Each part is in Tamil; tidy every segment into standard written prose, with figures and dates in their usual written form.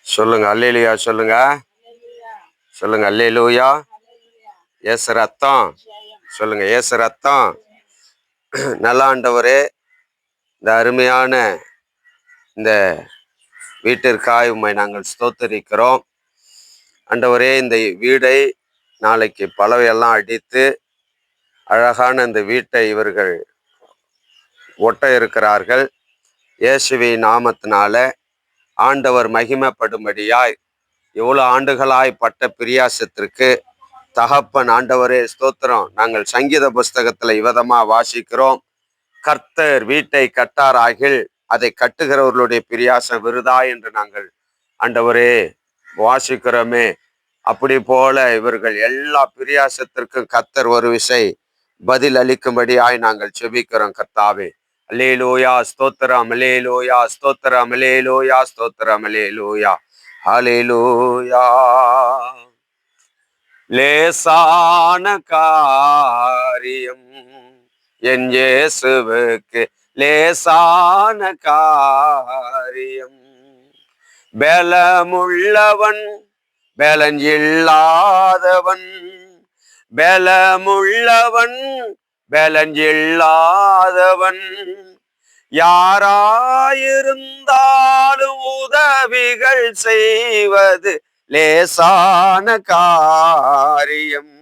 சொல்லுங்க அல்லேலூயா. சொல்லுங்க சொல்லுங்க அல்லேலூயா. இயேசு ரத்தம். சொல்லுங்க இயேசு ரத்தம். நல்ல ஆண்டவரே, இந்த அருமையான இந்த வீட்டிற்காய் உம்மை நாங்கள் ஸ்தோத்தரிக்கிறோம். ஆண்டவரே, இந்த வீடை நாளைக்கு பலவையெல்லாம் அடித்து அழகான இந்த வீட்டை இவர்கள் ஒட்ட இருக்கிறார்கள். இயேசுவின் நாமத்தினால ஆண்டவர் மகிமைப்படும்படியாய் எவ்வளோ ஆண்டுகளாய் பட்ட பிரியாசத்திற்கு தகப்பன் ஆண்டவரே ஸ்தோத்திரம். நாங்கள் சங்கீத புஸ்தகத்துல இவ்விதமா வாசிக்கிறோம், கர்த்தர் வீட்டை கட்டாராகில் அதை கட்டுகிறவர்களுடைய பிரியாசம் விருதா என்று நாங்கள் ஆண்டவரே வாசிக்கிறோமே. அப்படி போல இவர்கள் எல்லா பிரியாசத்திற்கும் கர்த்தர் ஒரு விசை பதில் அளிக்கும்படியாய் நாங்கள் செபிக்கிறோம். கர்த்தாவே, அல்லேலூயா ஸ்தோத்திரம், அல்லேலூயா ஸ்தோத்திரம், அல்லேலூயா ஸ்தோத்திரம், அல்லேலூயா அல்லேலூயா. லேசான காரியம் என் இயேசுவுக்கு லேசான காரியம். பலமுள்ளவன் பலஞ்சில்லாதவன், பலமுள்ளவன் பலஞ்சில்லாதவன், யாராயிருந்தாலும் உதவிகள் செய்வது லேசான காரியம்.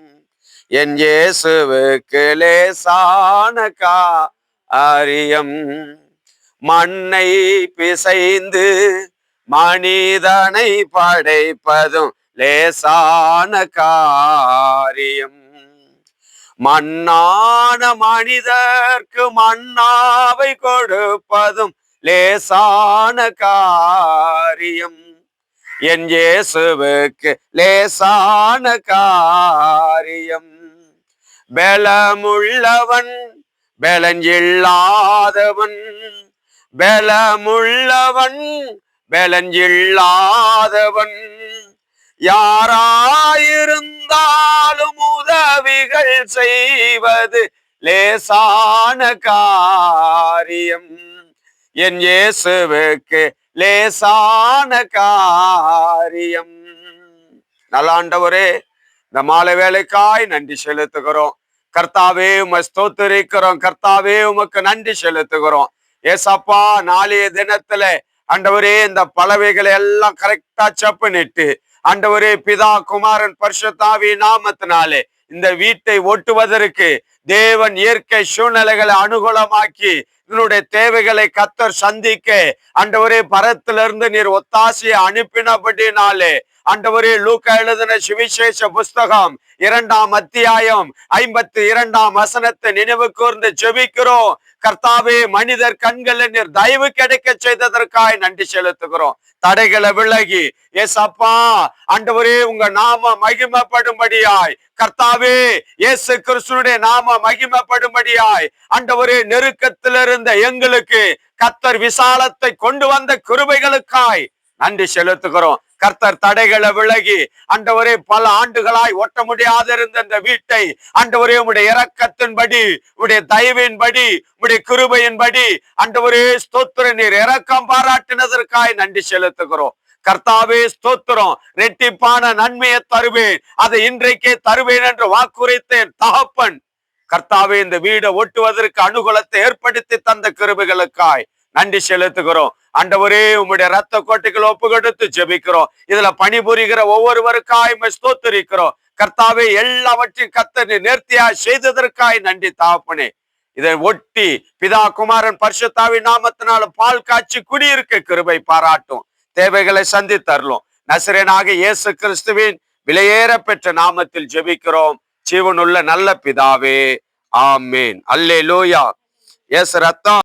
என் இயேசுவுக்கு லேசான காரியம். மண்ணை பிசைந்து மனிதனை படைப்பதும் லேசான காரியம். மண்ணான மனிதர்க்கு மன்னாவை கொடுப்பதும் லேசான காரியம். என் இயேசுவுக்கு லேசான காரியம். பலமுள்ளவன் பலஞ்சில்லாதவன், பலமுள்ளவன் பலஞ்சில்லாதவன், யாராயிருந்தாலும் உதவிகள் செய்வது லேசான காரியம். என் இயேசுவுக்கு லேசான காரியம். நல்லாண்டவரே, இந்த மாலை வேலைக்காய் நன்றி செலுத்துகிறோம். கர்த்தாவே, உம்மை ஸ்தோத்திரிக்கிறோம். கர்த்தாவே, உமக்கு நன்றி செலுத்துகிறோம். ஏசப்பா, நாளைய தினத்துல ஆண்டவரே இந்த பலவைகளை எல்லாம் கரெக்டா செப்பனிட்டு ஆண்டவரே பிதா குமாரன் பரிசுத்தாவி நாமத்தினாலே இந்த வீட்டை ஒட்டுவதற்கு தேவன் இயற்கை சூழ்நிலைகளை அனுகூலமாக்கி இதனுடைய தேவைகளை கர்த்தர் சந்திக்க ஆண்டவரே பரத்திலிருந்து நீர் ஒத்தாசையை அனுப்பினபடினாலே ஆண்டவரே லூக்கா எழுதின சுவிசேஷ புஸ்தகம் 2ஆம் அத்தியாயம் 52ஆம் வசனத்தை நினைவு கூர்ந்து ஜெபிக்கிறோம். கர்த்தாவே, மனிதர் கண்களை நீர் தயவு கிடைக்க செய்ததற்காய் நன்றி செலுத்துகிறோம். தடைகளை விலகி ஏசப்பா ஆண்டவரே உங்க நாம மகிமைப்படும்படியாய், கர்த்தாவே இயேசு கிறிஸ்துவினுடைய நாம மகிமைப்படும்படியாய் ஆண்டவரே நெருக்கத்தில் இருந்த எங்களுக்கு கர்த்தர் விசாலத்தை கொண்டு வந்த கிருபைகளுக்காய் நன்றி செலுத்துகிறோம். கர்த்தர் தடைகளை விலகி ஆண்டவரே பல ஆண்டுகளாய் ஒட்ட முடியாத இருந்த இந்த வீட்டை ஆண்டவரே உடைய இரக்கத்தின்படி, உடைய தயவின்படி, உடைய கிருபையின்படி ஆண்டவரே ஸ்தோத்திர நீர் இரக்கம் பாராட்டினதற்காய் நன்றி செலுத்துகிறோம். கர்த்தாவே ஸ்தோத்திரம். ரெட்டிப்பான நன்மையை தருவேன், அதை இன்றைக்கே தருவேன் என்று வாக்குரைத்தேன் தகப்பன். கர்த்தாவே, இந்த வீடை ஒட்டுவதற்கு அனுகூலத்தை ஏற்படுத்தி தந்த கிருபைகளுக்காய் நன்றி செலுத்துகிறோம். ஆண்டவரே, உம்முடைய ரத்த கோட்டைகள் ஒப்பு கொடுத்து ஜெபிக்கிறோம். இதுல பணிபுரிகிற ஒவ்வொருவருக்காய் ஸ்தோத்திரிக்கிறோம். கர்த்தாவே, எல்லாவற்றையும் கர்த்தர் நேர்த்தியாய் செய்ததற்காய் நன்றி தகப்பனே. இதை ஒட்டி பிதா குமாரன் பரிசுத்தாவின் நாமத்தினால பால் காய்ச்சி குடியிருக்க கிருபை பாராட்டும். தேவைகளை சந்தித்தரலும். நசரேயனாக இயேசு கிறிஸ்துவின் விலையேற பெற்ற நாமத்தில் ஜெபிக்கிறோம் ஜீவனுள்ள நல்ல பிதாவே, ஆமேன். அல்லேலூயா. இயேசு ரத்தம்.